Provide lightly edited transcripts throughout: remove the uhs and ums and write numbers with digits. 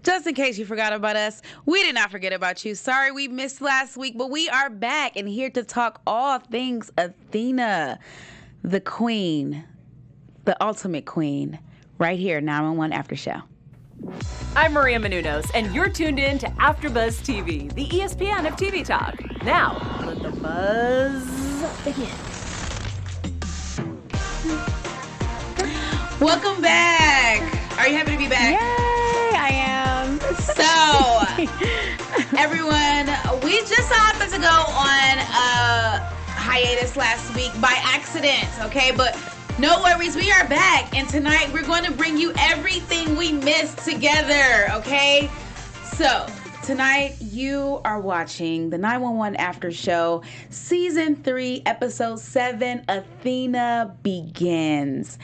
Just in case you forgot about us, we did not forget about you. Sorry we missed last week, but we are back and here to talk all things Athena, the queen, the ultimate queen, right here, 911 After Show. I'm Maria Menounos, and you're tuned in to AFTERBUZZ TV, the ESPN of TV talk. Now, let the buzz begin. Welcome back. Are you happy to be back? Yay, I am. So, everyone, we just so happened to go on a hiatus last week by accident, okay? But no worries, we are back, and tonight we're going to bring you everything we missed together, okay? So, tonight you are watching the 911 After Show, Season 3, Episode 7, Athena Begins.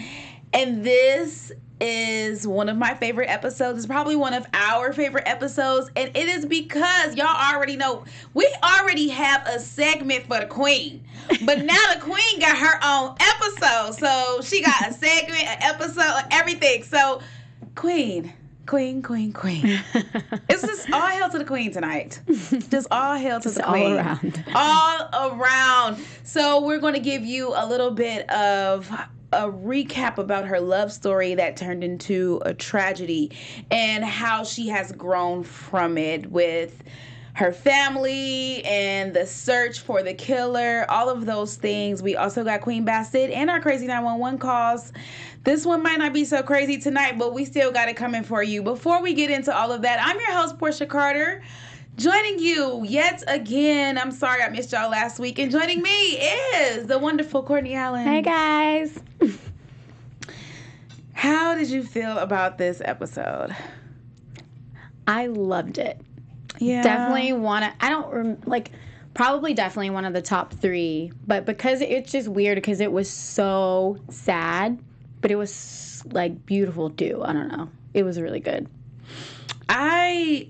And this is one of my favorite episodes. It's probably one of our favorite episodes, and it is because y'all already know we already have a segment for the queen, but now the queen got her own episode, so she got a segment, an episode, everything. So queen. It's just all hail to the queen tonight. Just all hail to the queen. All around. All around. So we're going to give you a little bit of a recap about her love story that turned into a tragedy and how she has grown from it with her family and the search for the killer, all of those things. We also got Queen Bassett and our crazy 911 calls. This one might not be so crazy tonight, but we still got it coming for you. Before we get into all of that, I'm your host, Porchia Carter. Joining you yet again, I'm sorry I missed y'all last week, and joining me is the wonderful Courtney Allen. Hey, guys. How did you feel about this episode? I loved it. Yeah. Definitely probably definitely one of the top 3, but because it's just weird because it was so sad, but it was like beautiful too. I don't know. It was really good. I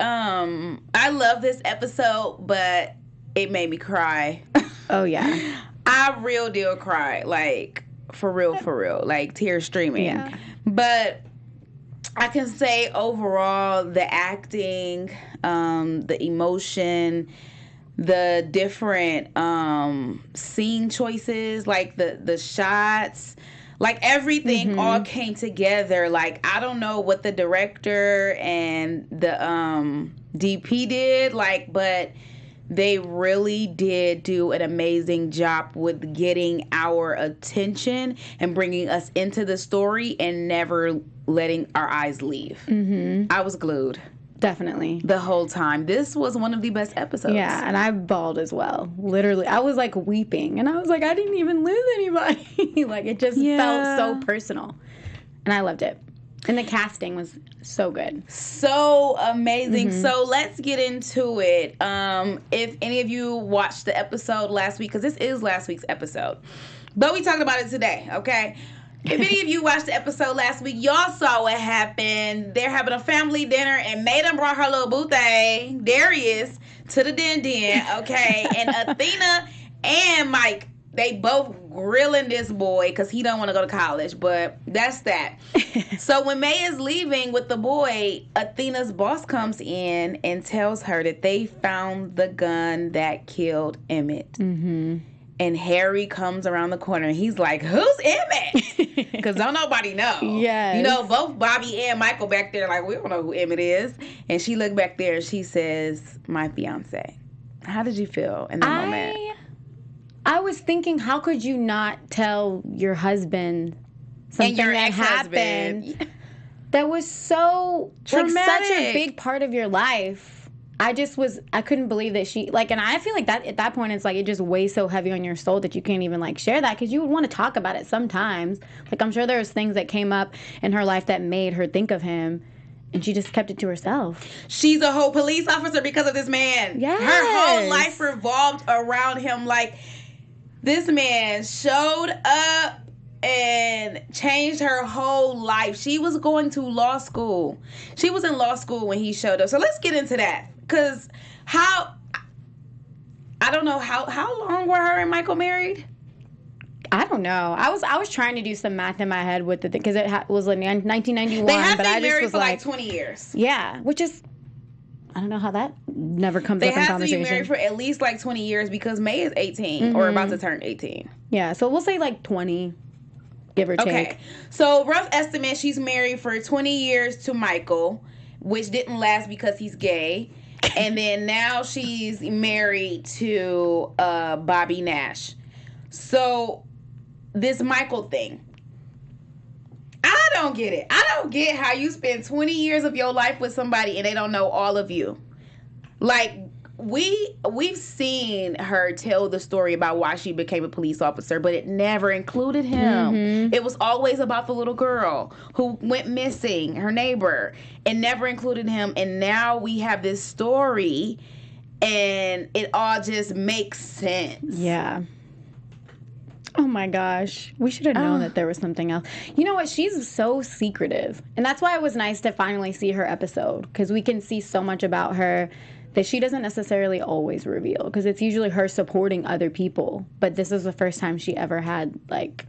love this episode, but it made me cry. Oh yeah. I real deal cry, like for real, like tears streaming. Yeah. But I can say overall the acting, the emotion, the different scene choices, like the shots, like everything all came together. Like I don't know what the director and the DP did, like, but they really did do an amazing job with getting our attention and bringing us into the story and never letting our eyes leave. I was glued. Definitely. The whole time. This was one of the best episodes. Yeah, and I bawled as well. Literally. I was like weeping, and I was like, I didn't even lose anybody. Like, it just felt so personal. And I loved it. And the casting was so good. So amazing. So let's get into it. If any of you watched the episode last week, because this is last week's episode, but we talked about it today, okay? If any of you watched the episode last week, y'all saw what happened. They're having a family dinner, and Maiden brought her little boo thing, Darius, to the den, okay? And Athena and Mike, they both grilling this boy because he don't want to go to college, but that's that. So when May is leaving with the boy, Athena's boss comes in and tells her that they found the gun that killed Emmett. And Harry comes around the corner, and he's like, who's Emmett? Because don't nobody know. Yes. You know, both Bobby and Michael back there like, we don't know who Emmett is. And she looked back there, and she says, my fiance. How did you feel in that moment? I was thinking, how could you not tell your husband something and your that ex-husband happened that was so, like, traumatic, such a big part of your life? I couldn't believe that she, like, and I feel like that at that point, it's like, it just weighs so heavy on your soul that you can't even, like, share that, because you would want to talk about it sometimes. Like, I'm sure there was things that came up in her life that made her think of him, and she just kept it to herself. She's a whole police officer because of this man. Yes. Her whole life revolved around him. Like, this man showed up and changed her whole life. She was going to law school. She was in law school when he showed up. So let's get into that. Because I don't know, how long were her and Michael married? I don't know. I was trying to do some math in my head with it because it was like 1991. They have but been I just married was for like 20 years. Yeah, which is, I don't know how that never comes They up in have to conversation. be married for at least like 20 years because May is 18 or about to turn 18. Yeah, so we'll say like 20, give or take. Okay, so rough estimate, she's married for 20 years to Michael, which didn't last because he's gay. And then now she's married to Bobby Nash. So this Michael thing, I don't get it. I don't get how you spend 20 years of your life with somebody and they don't know all of you. Like, we've seen her tell the story about why she became a police officer, but it never included him. It was always about the little girl who went missing, her neighbor, and never included him. And now we have this story and it all just makes sense. Yeah. Oh my gosh. We should have known that there was something else. You know what? She's so secretive. And that's why it was nice to finally see her episode, because we can see so much about her that she doesn't necessarily always reveal, because it's usually her supporting other people. But this is the first time she ever had, like,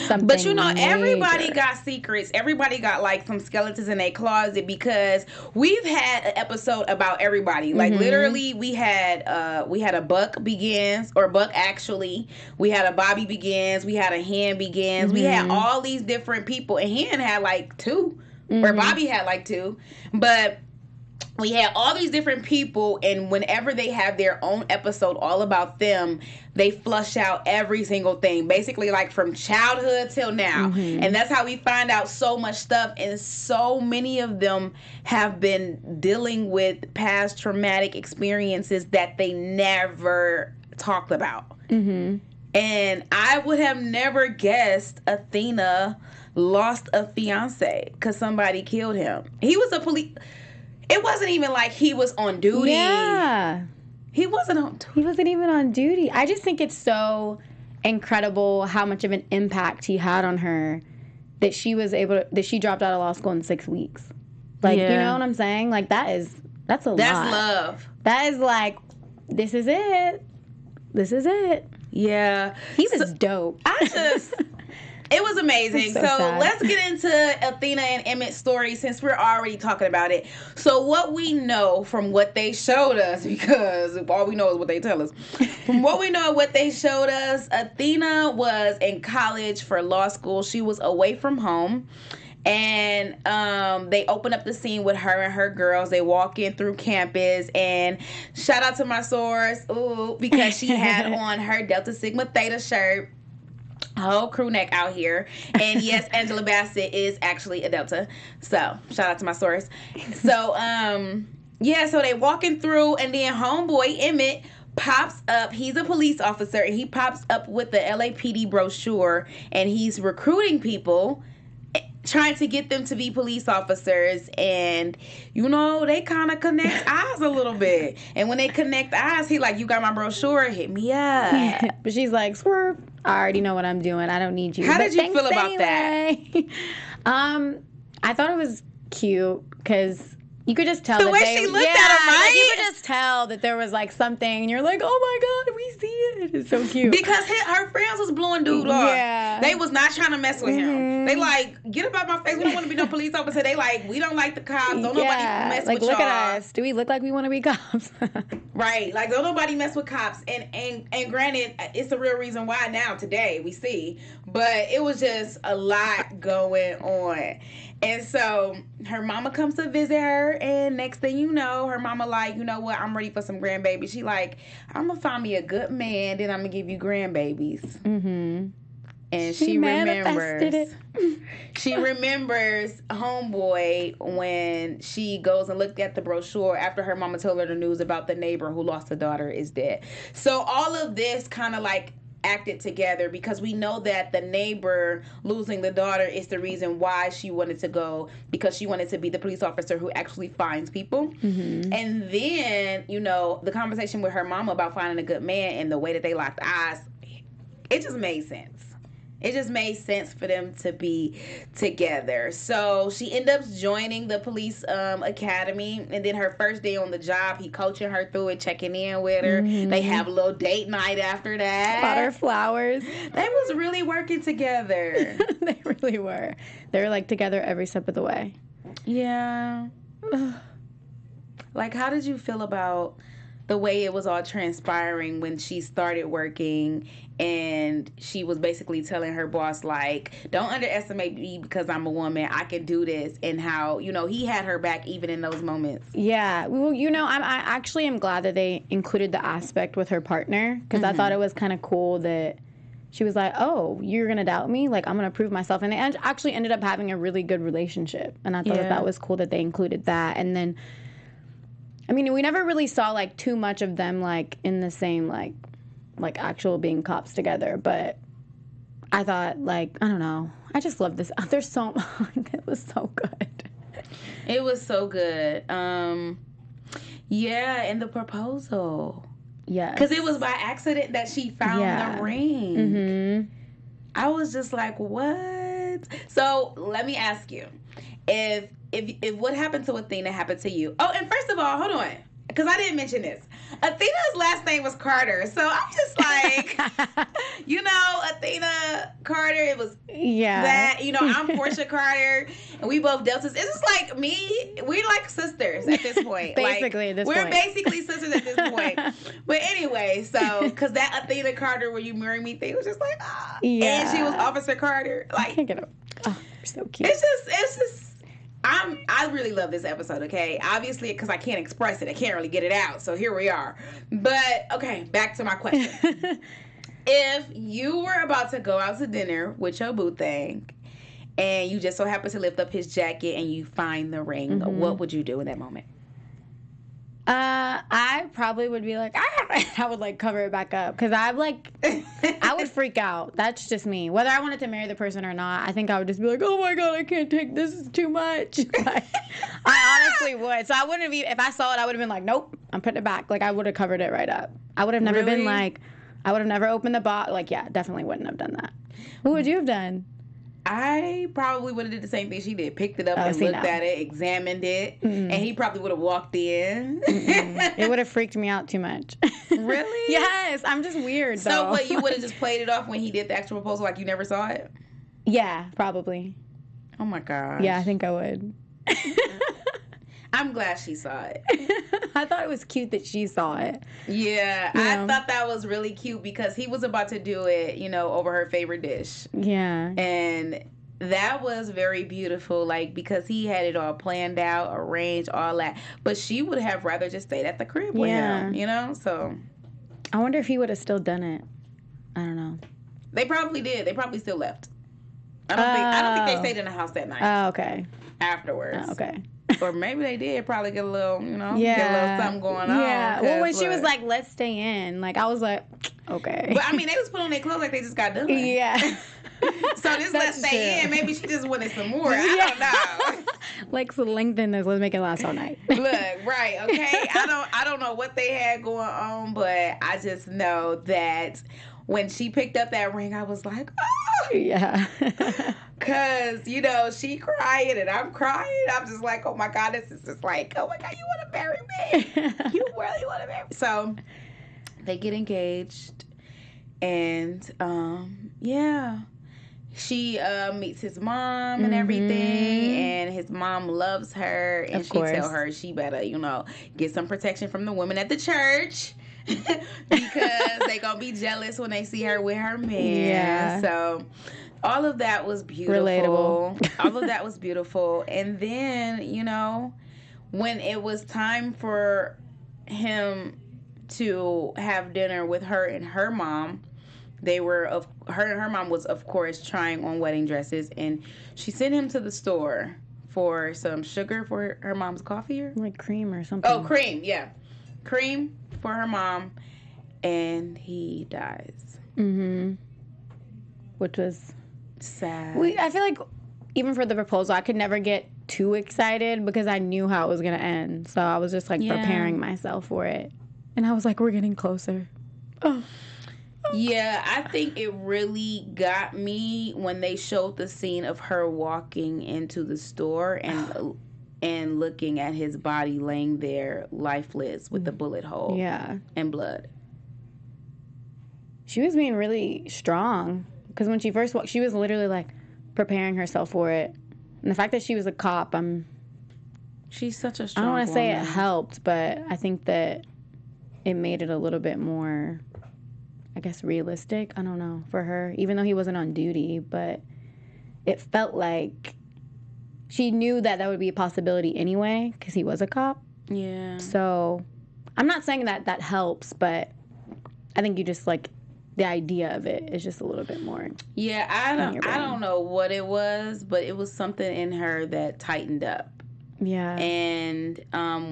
something But you know, major. everybody got secrets. Everybody got like some skeletons in their closet, because we've had an episode about everybody. Like literally, we had a Buck Begins, or Buck actually. We had a Bobby Begins. We had a Hen Begins. We had all these different people, and Hen had like 2, or Bobby had like 2, but. We had all these different people, and whenever they have their own episode all about them, they flush out every single thing, basically like from childhood till now. And that's how we find out so much stuff, and so many of them have been dealing with past traumatic experiences that they never talked about. And I would have never guessed Athena lost a fiance because somebody killed him. He was a police... It wasn't even like he was on duty. Yeah. He wasn't on duty. He wasn't even on duty. I just think it's so incredible how much of an impact he had on her that she was able to, that she dropped out of law school in 6 weeks. Like, you know what I'm saying? Like, that's a lot. That's love. That is like, this is it. This is it. Yeah. He was dope. It was amazing. So sad. let's get into Athena and Emmett's story, since we're already talking about it. So what we know from what they showed us, because all we know is what they tell us. From what we know and what they showed us, Athena was in college for law school. She was away from home. And they open up the scene with her and her girls. They walk in through campus, and shout out to my source, because she had on her Delta Sigma Theta shirt. Whole crew neck out here. And yes, Angela Bassett is actually a Delta. So shout out to my source. So so they walking through, and then homeboy Emmett pops up. He's a police officer, and he pops up with the LAPD brochure, and he's recruiting people, trying to get them to be police officers. And you know, they kind of connect eyes a little bit, and when they connect eyes, he like, you got my brochure, hit me up. But she's like, swerve, I already know what I'm doing, I don't need you. How did you feel about that? I thought it was cute, because you could just tell the that way they, she looked at him, right? Like, you could just tell that there was like something, and you're like, oh my god, we see it. It's so cute. Because her friends was blowing dude off. Yeah. They was not trying to mess with him. They like, get up out my face. We don't want to be no police officer. They like, we don't like the cops. Don't nobody mess like, with look y'all. at us. Do we look like we want to be cops? Right. Like, don't nobody mess with cops. And granted, it's the real reason why now, today, we see. But it was just a lot going on. And so her mama comes to visit her, and next thing you know, her mama like, you know what, I'm ready for some grandbabies. She like, I'm going to find me a good man, then I'm going to give you grandbabies. And she remembers. She remembers homeboy when she goes and looked at the brochure after her mama told her the news about the neighbor who lost a daughter is dead. So all of this kind of like acted together, because we know that the neighbor losing the daughter is the reason why she wanted to go, because she wanted to be the police officer who actually finds people. And then, you know, the conversation with her mama about finding a good man and the way that they locked eyes, it just made sense. It just made sense for them to be together. So she ends up joining the police academy, and then her first day on the job, he coaching her through it, checking in with her. They have a little date night after that. Bought her flowers. They was really working together. They really were. They were like together every step of the way. Yeah. Like, how did you feel about the way it was all transpiring when she started working and she was basically telling her boss, like, don't underestimate me because I'm a woman. I can do this. And how, you know, he had her back even in those moments. Yeah. Well, you know, I actually am glad that they included the aspect with her partner because I thought it was kind of cool that she was like, oh, you're going to doubt me? Like, I'm going to prove myself. And they actually ended up having a really good relationship. And I thought that was cool that they included that. And then, I mean, we never really saw, like, too much of them, like, in the same, like actual being cops together. But I thought, like, I don't know. I just love this. There's so it was so good. It was so good. Yeah, and the proposal. Yeah. Because it was by accident that she found the ring. Mm-hmm. I was just like, what? So let me ask you, if what happened to Athena happened to you. Oh, and first of all, hold on, because I didn't mention this. Athena's last name was Carter, so I'm just like, you know, Athena Carter. It was that, you know, I'm Porchia Carter, and we both Deltas. It's just like me. We're like sisters at this point. Basically, like, at this we're point. basically sisters at this point. But anyway, so because that Athena Carter, will you marry me thing was just like, and she was Officer Carter. Like, I can't get it. Oh, you're so cute. It's just. I really love this episode, okay? Obviously, because I can't express it. I can't really get it out. So here we are. But, okay, back to my question. If you were about to go out to dinner with your boo thing, and you just so happen to lift up his jacket and you find the ring, what would you do in that moment? I probably would be like, I would like cover it back up because I would freak out. That's just me. Whether I wanted to marry the person or not, I think I would just be like, oh my God, I can't take this. It's too much. Like, I honestly would. So I wouldn't have if I saw it, I would have been like, nope, I'm putting it back. Like I would have covered it right up. I would have never been like, I would have never opened the box. Like, yeah, definitely wouldn't have done that. What would you have done? I probably would have did the same thing she did. Picked it up and looked at it, examined it, and he probably would have walked in. It would have freaked me out too much. Really? Yes, I'm just weird, though. So what, you would have just played it off when he did the actual proposal like you never saw it? Yeah, probably. Oh my gosh. Yeah, I think I would. I'm glad she saw it. I thought it was cute that she saw it. Yeah, I thought that was really cute because he was about to do it, you know, over her favorite dish. Yeah. And that was very beautiful, like, because he had it all planned out, arranged, all that. But she would have rather just stayed at the crib with him, you know? So I wonder if he would have still done it. I don't know. They probably did. They probably still left. I don't think they stayed in the house that night. Oh, okay. Afterwards. Oh, okay. Or maybe they did probably get a little, you know, get a little something going on. Yeah. Well, when she was like, let's stay in, like, I was like, okay. But, I mean, they just put on their clothes like they just got done. Yeah. So this let's stay in. Maybe she just wanted some more. I don't know. Like, so lengthen this. Let's make it last all night. Look, right, okay? I don't know what they had going on, but I just know that when she picked up that ring, I was like, oh. Yeah. Because, you know, she crying and I'm crying. I'm just like, oh my God, this is just like, oh my God, you want to marry me? You really want to marry me? So they get engaged and, yeah. She meets his mom and everything, and his mom loves her, and she tell her she better, you know, get some protection from the women at the church because they gonna be jealous when they see her with her man. Yeah. So all of that was beautiful. Relatable. All of that was beautiful. And then, you know, when it was time for him to have dinner with her and her mom, her and her mom was, of course, trying on wedding dresses, and she sent him to the store for some sugar for her mom's coffee, or like cream or something. Oh, cream, yeah, cream for her mom, and he dies. Which was sad. I feel like even for the proposal, I could never get too excited because I knew how it was gonna end, so I was just like preparing myself for it, and I was like, we're getting closer. Oh. Yeah, I think it really got me when they showed the scene of her walking into the store and looking at his body laying there lifeless with the bullet hole and blood. She was being really strong because when she first walked, she was literally like preparing herself for it. And the fact that she was a cop, she's such a strong I don't want to say woman. it helped, but I think that it made it a little bit more, I guess, realistic. I don't know, for her, even though he wasn't on duty, but it felt like she knew that would be a possibility anyway because he was a cop. Yeah. So I'm not saying that helps, but I think you just like the idea of it is just a little bit more. Yeah, I don't know what it was, but it was something in her that tightened up. Yeah. And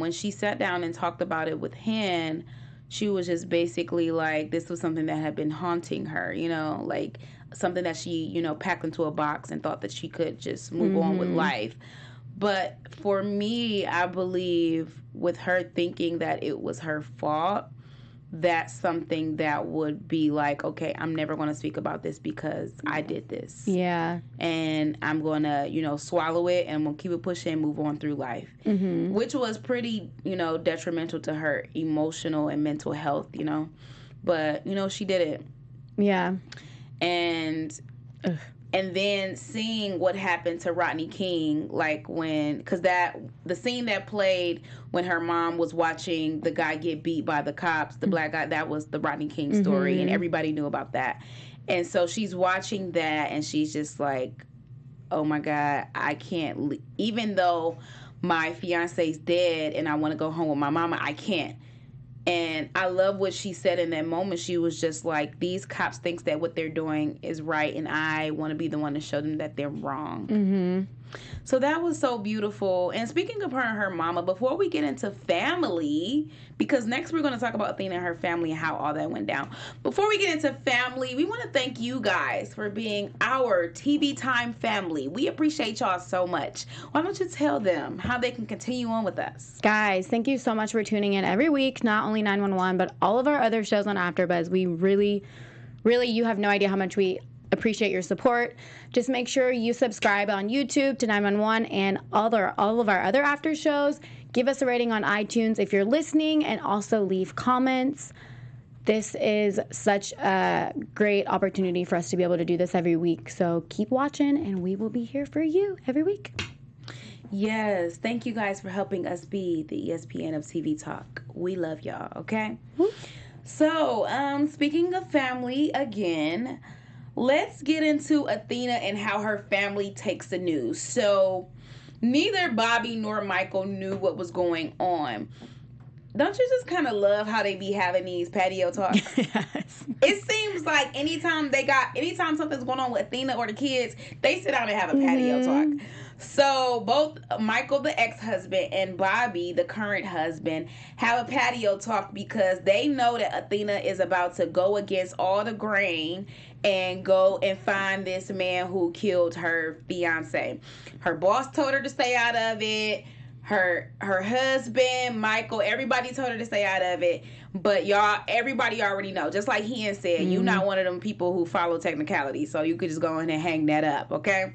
when she sat down and talked about it with Han, she was just basically like, this was something that had been haunting her, like something that she, packed into a box and thought that she could just move on with life. But for me, I believe with her thinking that it was her fault, that's something that would be like, okay, I'm never going to speak about this because I did this. Yeah. And I'm going to, swallow it and we'll keep it pushing and move on through life. Mm-hmm. Which was pretty, detrimental to her emotional and mental health, But, she did it. Yeah. And then seeing what happened to Rodney King, like because the scene that played when her mom was watching the guy get beat by the cops, the black guy, that was the Rodney King story, and everybody knew about that. And so she's watching that, and she's just like, oh my God, I can't, even though my fiance's dead and I want to go home with my mama, I can't. And I love what she said in that moment. She was just like, these cops think that what they're doing is right, and I want to be the one to show them that they're wrong. Mm-hmm. So that was so beautiful. And speaking of her and her mama, before we get into family, because next we're going to talk about Athena and her family and how all that went down. Before we get into family, we want to thank you guys for being our TV Time family. We appreciate y'all so much. Why don't you tell them how they can continue on with us? Guys, thank you so much for tuning in every week, not only 911, but all of our other shows on AfterBuzz. We really, you have no idea how much we appreciate your support. Just make sure you subscribe on YouTube to 911 and all of our other after shows. Give us a rating on iTunes if you're listening, and also leave comments. This is such a great opportunity for us to be able to do this every week. So keep watching, and we will be here for you every week. Yes, thank you guys for helping us be the ESPN of TV talk. We love y'all, okay? So, speaking of family again, let's get into Athena and how her family takes the news. So, neither Bobby nor Michael knew what was going on. Don't you just kind of love how they be having these patio talks? Yes. It seems like anytime something's going on with Athena or the kids, they sit down and have a patio talk. So both Michael, the ex-husband, and Bobby, the current husband, have a patio talk because they know that Athena is about to go against all the grain and go and find this man who killed her fiance. Her boss told her to stay out of it. Her husband, Michael, everybody told her to stay out of it. But everybody already know. Just like Hen said, you're not one of them people who follow technicality, so you could just go in and hang that up, okay?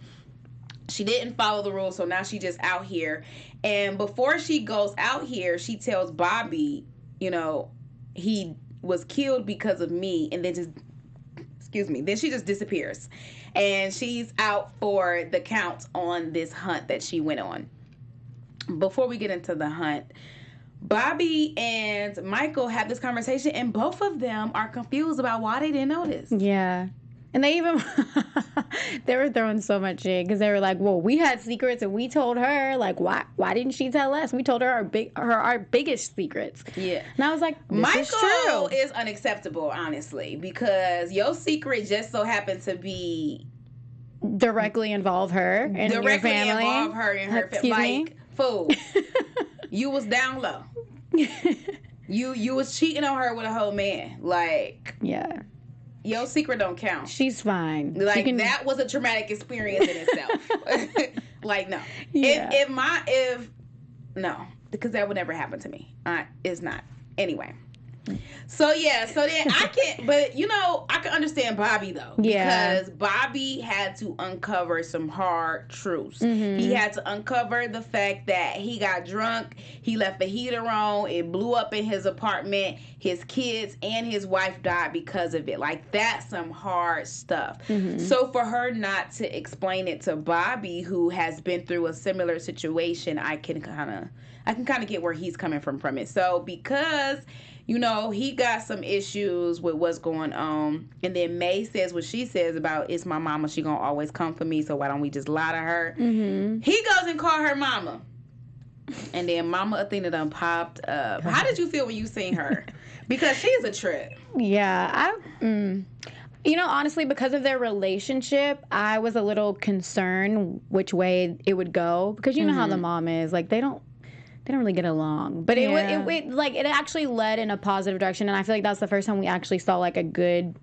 She didn't follow the rules, so now she just out here. And before she goes out here, she tells Bobby, he was killed because of me, and then then she just disappears. And she's out for the count on this hunt that she went on. Before we get into the hunt, Bobby and Michael have this conversation, and both of them are confused about why they didn't notice. Yeah. And they even, they were throwing so much shit because they were like, well, we had secrets and we told her, like, why didn't she tell us? We told her our biggest secrets. Yeah. And I was like, Michael is unacceptable, honestly, because your secret just so happened to be directly involve her and your family. Involve her and her family. Like, fool, you was down low. You was cheating on her with a whole man. Like, yeah. Your secret don't count. She's fine. Like, that was a traumatic experience in itself. Like, no. Yeah. No, because that would never happen to me. It's not. Anyway. So then I can't, but I can understand Bobby though. Yeah. Because Bobby had to uncover some hard truths. He had to uncover the fact that he got drunk, he left the heater on, it blew up in his apartment, his kids and his wife died because of it. Like, that's some hard stuff. So for her not to explain it to Bobby, who has been through a similar situation, I can kind of get where he's coming from it. So because he got some issues with what's going on. And then May says what she says about, it's my mama, she gonna always come for me, so why don't we just lie to her? He goes and call her mama. And then Mama Athena done popped up. How did you feel when you seen her? Because she is a trip. Yeah, honestly, because of their relationship, I was a little concerned which way it would go. Because you know how the mom is. Like, they don't really get along, but it actually led in a positive direction, and I feel like that's the first time we actually saw like a good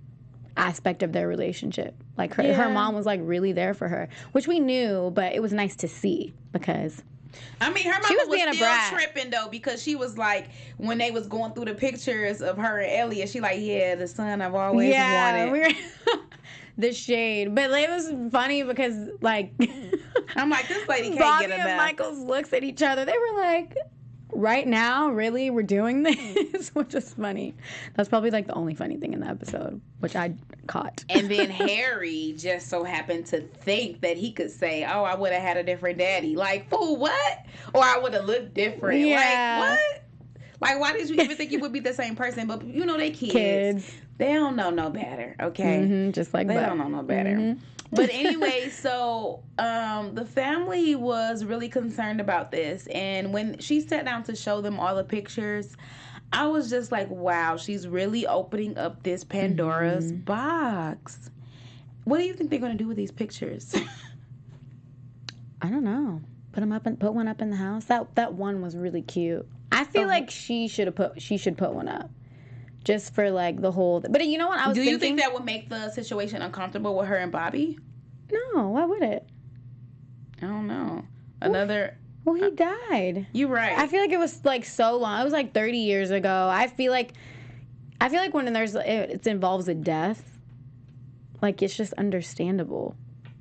aspect of their relationship. Like her mom was like really there for her, which we knew, but it was nice to see because. I mean, her mama was still tripping though, because she was like, when they was going through the pictures of her and Elliot, she like, yeah, the son I've always wanted. The shade, but it was funny because like I'm like, this lady can't Bobby get enough. and Michael's looks at each other. They were like, right now, really, we're doing this, which is funny. That's probably like the only funny thing in the episode, which I caught. And then Harry just so happened to think that he could say, "Oh, I would have had a different daddy." Like, fool, what? Or I would have looked different. Yeah. Like, what? Like, why did you even think you would be the same person? But they kids. They don't know no better, okay? Just like they don't know no better. But anyway, so the family was really concerned about this. And when she sat down to show them all the pictures, I was just like, wow, she's really opening up this Pandora's box. What do you think they're going to do with these pictures? I don't know. Put one up in the house. That one was really cute. I feel like she should put one up. Just for like the whole, but you know what I was thinking? Do you think that would make the situation uncomfortable with her and Bobby? No, why would it? I don't know. Well, he died. You're right. I feel like it was like so long. It was like 30 years ago. I feel like when it involves a death, like it's just understandable,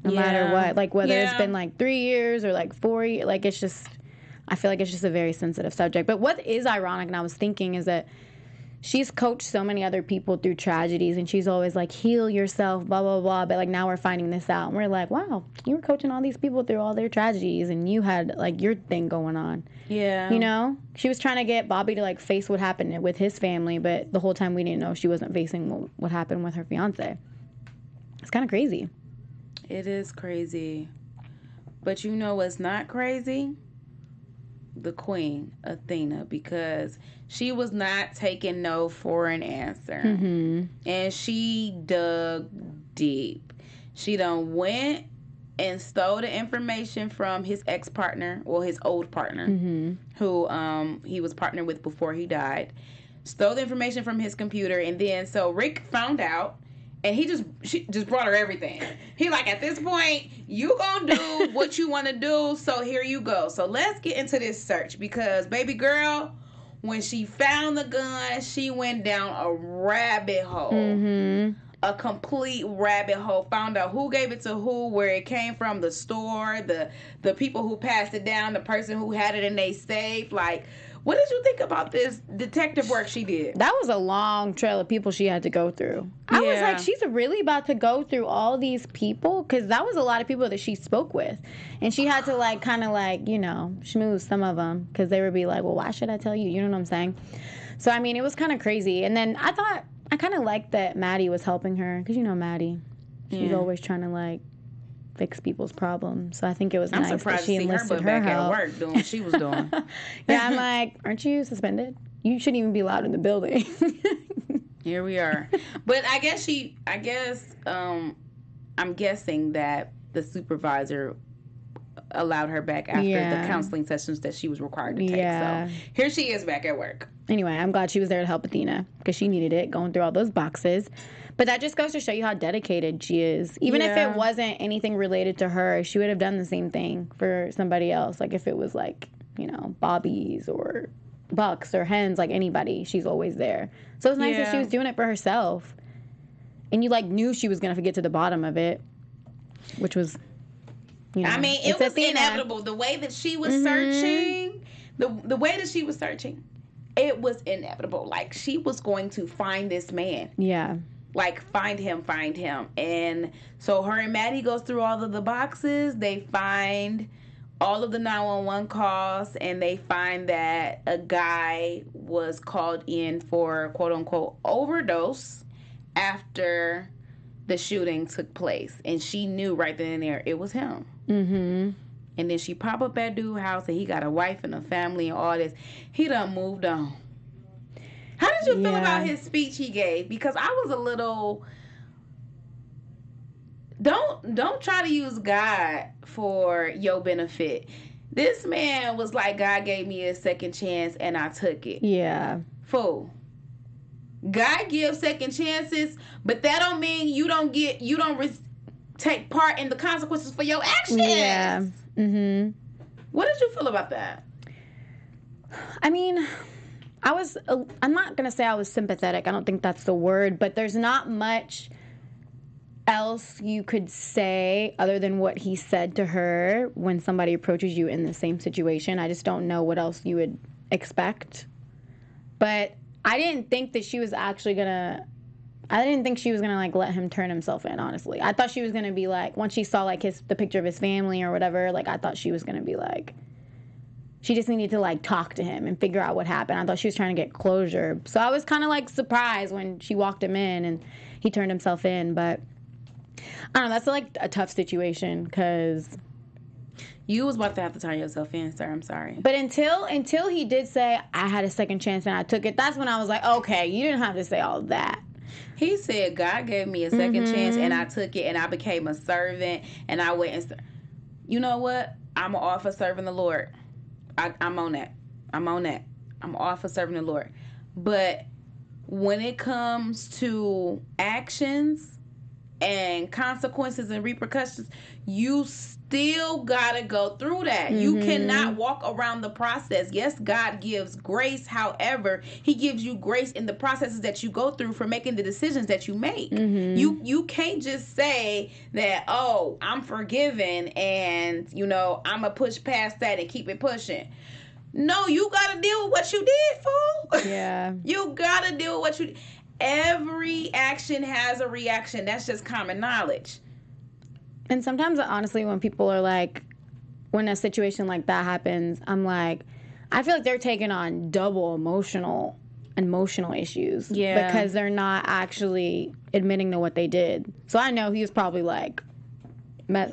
no matter what. Like whether it's been like 3 years or like 4 years, like it's just. I feel like it's just a very sensitive subject. But what is ironic, and I was thinking, is that she's coached so many other people through tragedies, and she's always like, heal yourself, blah, blah, blah. But like now we're finding this out, and we're like, wow, you were coaching all these people through all their tragedies, and you had like your thing going on. Yeah. She was trying to get Bobby to like face what happened with his family, but the whole time we didn't know she wasn't facing what happened with her fiance. It's kind of crazy. It is crazy. But you know what's not crazy? The queen, Athena, because she was not taking no for an answer. And she dug deep. She done went and stole the information from his ex-partner, or his old partner, who he was partnered with before he died. Stole the information from his computer, and then so Rick found out, and she just brought her everything. He like, at this point, you gonna do what you want to do, so here you go. So let's get into this search, because baby girl, when she found the gun, she went down a rabbit hole. A complete rabbit hole. Found out who gave it to who, where it came from, the store, the people who passed it down, the person who had it in their safe. Like, what did you think about this detective work she did? That was a long trail of people she had to go through. I was like, she's really about to go through all these people? Because that was a lot of people that she spoke with. And she had to, like, kind of, like, schmooze some of them. Because they would be like, well, why should I tell you? You know what I'm saying? So, I mean, it was kind of crazy. And then I kind of liked that Maddie was helping her. Because, Maddie, she's always trying to, like, fix people's problems. So I think it was nice that she enlisted her help. At work doing what she was doing. Yeah, I'm like, aren't you suspended? You shouldn't even be allowed in the building. Here we are. But I guess I'm guessing that the supervisor allowed her back after the counseling sessions that she was required to take. So here she is back at work. Anyway, I'm glad she was there to help Athena, because she needed it, going through all those boxes. But that just goes to show you how dedicated she is. Even if it wasn't anything related to her, she would have done the same thing for somebody else. Like if it was like, Bobby's or bucks or hens, like anybody, she's always there. So it's nice that she was doing it for herself. And you, like, knew she was going to get to the bottom of it, which was, you know. I mean, it was inevitable. The way that she was searching, the way that she was searching, it was inevitable. Like, she was going to find this man. Yeah. Like, find him. And so her and Maddie goes through all of the boxes. They find all of the 911 calls, and they find that a guy was called in for, quote-unquote, overdose after the shooting took place. And she knew right then and there it was him. Mm-hmm. And then she pop up at dude's house, and he got a wife and a family and all this. He done moved on. How did you feel about his speech he gave? Because I was a little... Don't try to use God for your benefit. This man was like, God gave me a second chance and I took it. Yeah. Fool. God gives second chances, but that don't mean you don't take part in the consequences for your actions. Yeah. Mm-hmm. What did you feel about that? I mean, I'm not going to say I was sympathetic. I don't think that's the word, but there's not much else you could say other than what he said to her when somebody approaches you in the same situation. I just don't know what else you would expect. But I didn't think that she was actually gonna like let him turn himself in, honestly. I thought she was gonna be like, once she saw like the picture of his family or whatever, like I thought she was gonna be like, she just needed to like talk to him and figure out what happened. I thought she was trying to get closure. So I was kind of like surprised when she walked him in and he turned himself in, but I don't know, that's like a tough situation because you was about to have to turn yourself in, sir. I'm sorry. But until he did say, I had a second chance and I took it, that's when I was like, okay, you didn't have to say all that. He said, God gave me a second chance and I took it and I became a servant and I went and... You know what? I'm all for serving the Lord. I'm on that. I'm all for serving the Lord. But when it comes to actions and consequences and repercussions, you still gotta go through that. You cannot walk around the process. Yes, God gives grace. However, he gives you grace in the processes that you go through for making the decisions that you make. You can't just say that, oh, I'm forgiven and, you know, I'm gonna push past that and keep it pushing. No, you gotta deal with what you did, fool. Yeah. You gotta deal with what you did. Every action has a reaction. That's just common knowledge. And sometimes, honestly, when people are like, when a situation like that happens, I'm like, I feel like they're taking on double emotional issues. Yeah. Because they're not actually admitting to what they did. So I know he was probably like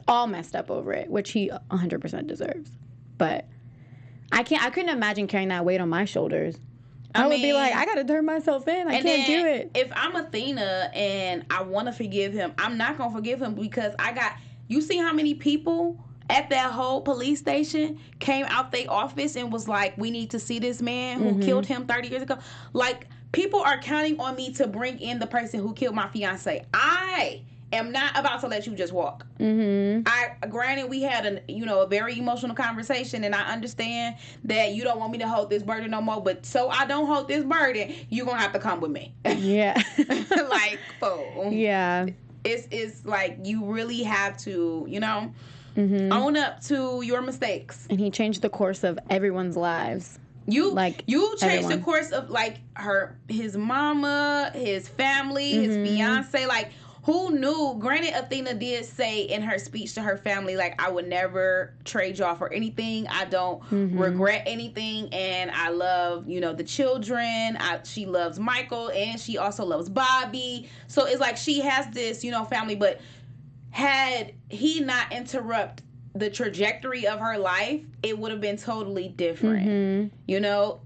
all messed up over it, which he 100% deserves. But I couldn't imagine carrying that weight on my shoulders. I would be like, I gotta turn myself in. I can't do it. If I'm Athena and I want to forgive him, I'm not gonna forgive him because you see how many people at that whole police station came out their office and was like, we need to see this man who killed him 30 years ago. Like, people are counting on me to bring in the person who killed my fiance. I am not about to let you just walk. Granted, we had a very emotional conversation, and I understand that you don't want me to hold this burden no more, but so I don't hold this burden, you're gonna have to come with me. Yeah. Like, oh. Yeah. It's like you really have to, own up to your mistakes. And he changed the course of everyone's lives. You changed the course of like his mama, his family, his fiance, like. Who knew? Granted, Athena did say in her speech to her family, like, I would never trade y'all for anything. I don't regret anything. And I love, the children. She loves Michael and she also loves Bobby. So it's like she has this, family. But had he not interrupt the trajectory of her life, it would have been totally different.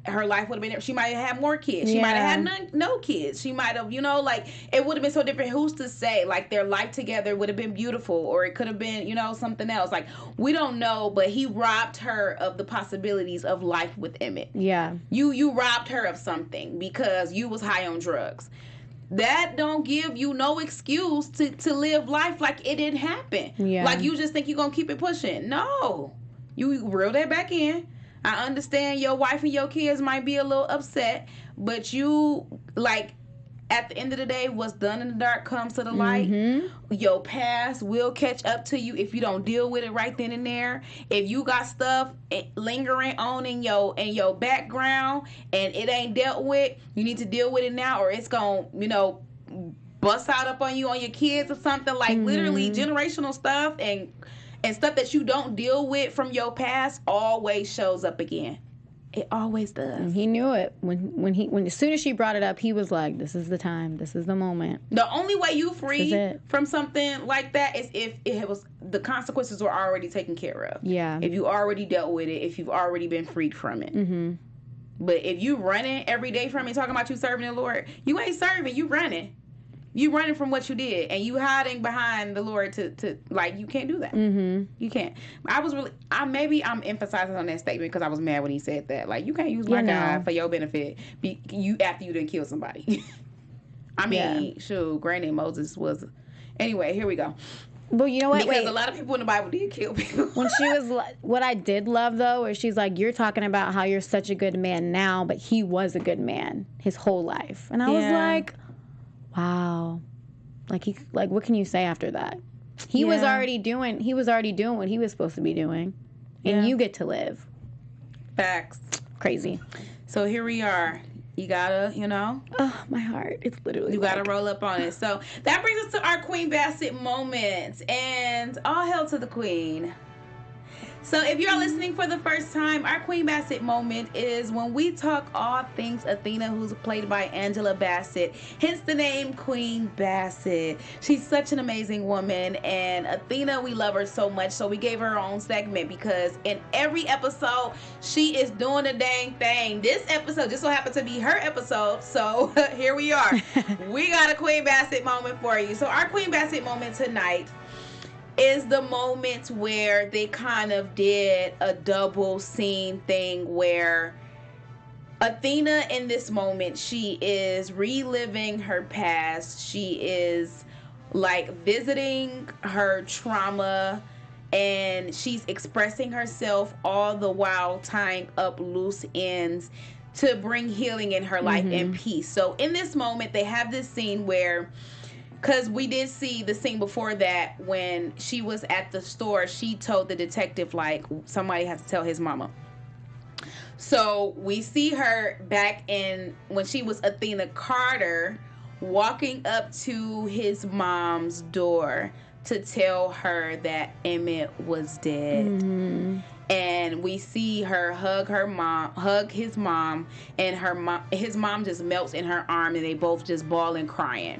Her life would have been, she might have had more kids. She might have had no kids. She might have, it would have been so different. Who's to say, like, their life together would have been beautiful, or it could have been, something else. Like, we don't know, but he robbed her of the possibilities of life with Emmett. Yeah. You robbed her of something because you was high on drugs. That don't give you no excuse to live life like it didn't happen. Yeah. Like, you just think you're going to keep it pushing. No. You reel that back in. I understand your wife and your kids might be a little upset, but you, like, at the end of the day, what's done in the dark comes to the light. Your past will catch up to you if you don't deal with it right then and there. If you got stuff lingering on in your background and it ain't dealt with, you need to deal with it now, or it's gonna, bust out up on you, on your kids or something. Like, literally generational stuff and stuff that you don't deal with from your past always shows up again. It always does. And he knew it. When as soon as she brought it up, he was like, this is the time. This is the moment. The only way you free from something like that is if it was, the consequences were already taken care of. Yeah. If you already dealt with it, if you've already been freed from it. But if you running every day from it, talking about you serving the Lord, you ain't serving, you running. You running from what you did, and you hiding behind the Lord to like, you can't do that. You can't. I'm emphasizing on that statement because I was mad when he said that. Like, you can't use my God for your benefit after you didn't kill somebody. I mean, shoot, granted, Moses was. Anyway, here we go. Well, you know what? Because a lot of people in the Bible did kill people. When she was, what I did love though, is she's like, you're talking about how you're such a good man now, but he was a good man his whole life, and I was like, wow, like what can you say after that? He was already doing what he was supposed to be doing, and you get to live. Facts. Crazy. So here we are. You gotta, oh, my heart, it's literally, you gotta roll up on it. So that brings us to our Queen Bassett moment, and all hail to the Queen. So if you're listening for the first time, our Queen Bassett moment is when we talk all things Athena, who's played by Angela Bassett, hence the name Queen Bassett. She's such an amazing woman, and Athena, we love her so much, so we gave her own segment because in every episode, she is doing a dang thing. This episode just so happened to be her episode, so here we are. We got a Queen Bassett moment for you. So our Queen Bassett moment tonight is the moment where they kind of did a double scene thing where Athena in this moment, she is reliving her past. She is like visiting her trauma, and she's expressing herself all the while tying up loose ends to bring healing in her life and peace. So in this moment, they have this scene where, because we did see the scene before that when she was at the store, she told the detective, like, somebody has to tell his mama. So we see her back in when she was Athena Carter walking up to his mom's door to tell her that Emmett was dead. And we see her hug his mom, and his mom just melts in her arm, and they both just bawl and crying.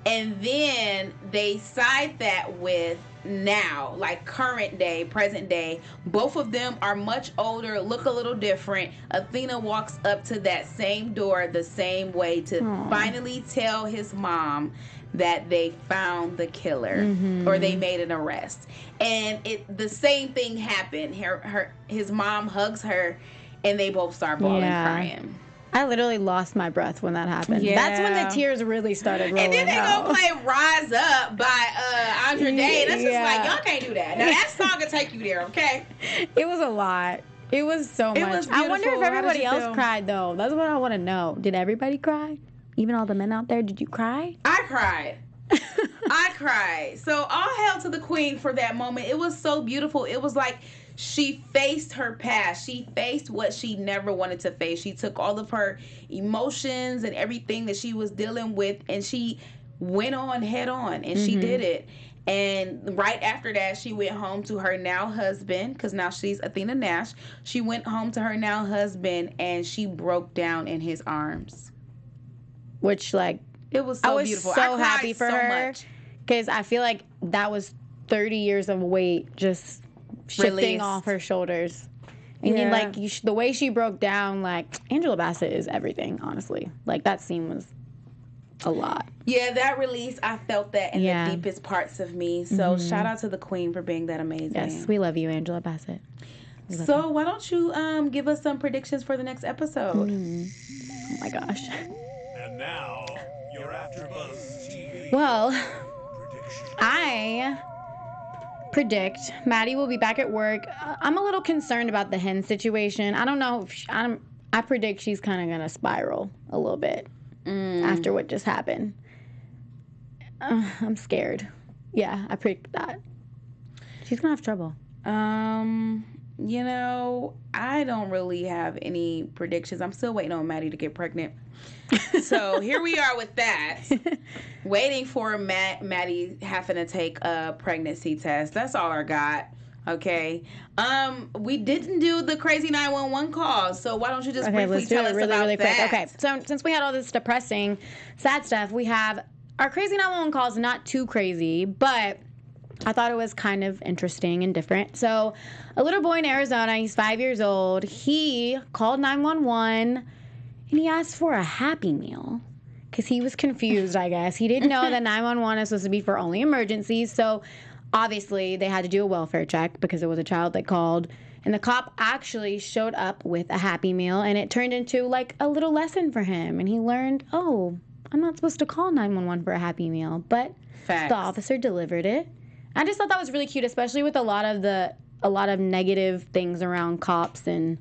And then they side that with now, like current day, present day. Both of them are much older, look a little different. Athena walks up to that same door the same way to finally tell his mom that they found the killer or they made an arrest. And the same thing happened. His mom hugs her, and they both start bawling, crying. I literally lost my breath when that happened. Yeah. That's when the tears really started rolling. And then they gonna play Rise Up by Andre Day. That's just like, y'all can't do that. Now that song will take you there, okay? It was a lot. It was so much. I wonder if everybody else cried, though. That's what I want to know. Did everybody cry? Even all the men out there, did you cry? I cried. I cried. So all hail to the Queen for that moment. It was so beautiful. It was like she faced her past. She faced what she never wanted to face. She took all of her emotions and everything that she was dealing with, and she went on head on, and she did it. And right after that, she went home to her now husband, because now she's Athena Nash. She went home to her now husband, and she broke down in his arms. Which, like, it was so beautiful. I was so happy for her, because I feel like that was 30 years of weight just shifting off her shoulders. And then, like, the way she broke down, like, Angela Bassett is everything, honestly. Like, that scene was a lot. Yeah, that release, I felt that in the deepest parts of me. So shout out to the Queen for being that amazing. Yes, we love you, Angela Bassett. So why don't you give us some predictions for the next episode? Oh my gosh. And now, your AFTERBUZZ TV. Well, I predict Maddie will be back at work. I'm a little concerned about the hen situation. I don't know. I predict she's kind of going to spiral a little bit after what just happened. I'm scared. Yeah, I predict that. She's going to have trouble. You know, I don't really have any predictions. I'm still waiting on Maddie to get pregnant. So here we are with that. Waiting for Maddie having to take a pregnancy test. That's all I got. Okay. We didn't do the crazy 911 call, so why don't you just briefly tell us about that? Quick. Okay. So since we had all this depressing, sad stuff, we have our crazy 911 calls. Not too crazy, but I thought it was kind of interesting and different. So a little boy in Arizona, he's 5 years old. He called 911 and he asked for a Happy Meal because he was confused, I guess. He didn't know that 911 is supposed to be for only emergencies. So obviously they had to do a welfare check because it was a child that called. And the cop actually showed up with a Happy Meal, and it turned into like a little lesson for him. And he learned, oh, I'm not supposed to call 911 for a Happy Meal. But Facts. The officer delivered it. I just thought that was really cute, especially with a lot of negative things around cops and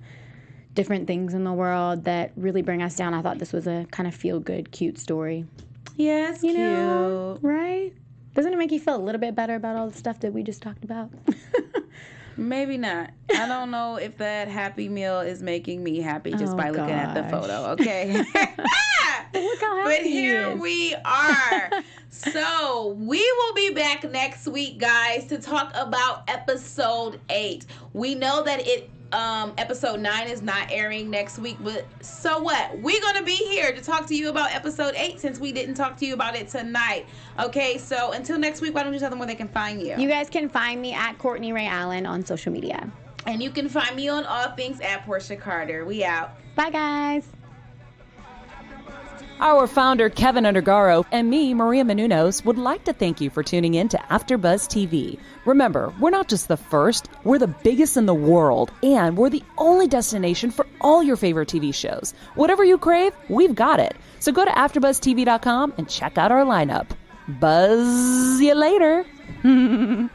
different things in the world that really bring us down. I thought this was a kind of feel-good, cute story. Yeah, it's cute. Know, right? Doesn't it make you feel a little bit better about all the stuff that we just talked about? Maybe not. I don't know if that Happy Meal is making me happy just by looking at the photo, okay? Look how happy But here we are. So we will be back next week, guys, to talk about episode 8. We know that episode 9 is not airing next week, but so what? We're going to be here to talk to you about episode 8 since we didn't talk to you about it tonight. Okay, so until next week, why don't you tell them where they can find you? You guys can find me at Courtney Ray Allen on social media. And you can find me on all things at Porchia Carter. We out. Bye, guys. Our founder, Kevin Undergaro, and me, Maria Menounos, would like to thank you for tuning in to AfterBuzz TV. Remember, we're not just the first, we're the biggest in the world, and we're the only destination for all your favorite TV shows. Whatever you crave, we've got it. So go to AfterBuzzTV.com and check out our lineup. Buzz you later. The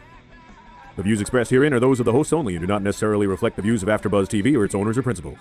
views expressed herein are those of the hosts only and do not necessarily reflect the views of AfterBuzz TV or its owners or principals.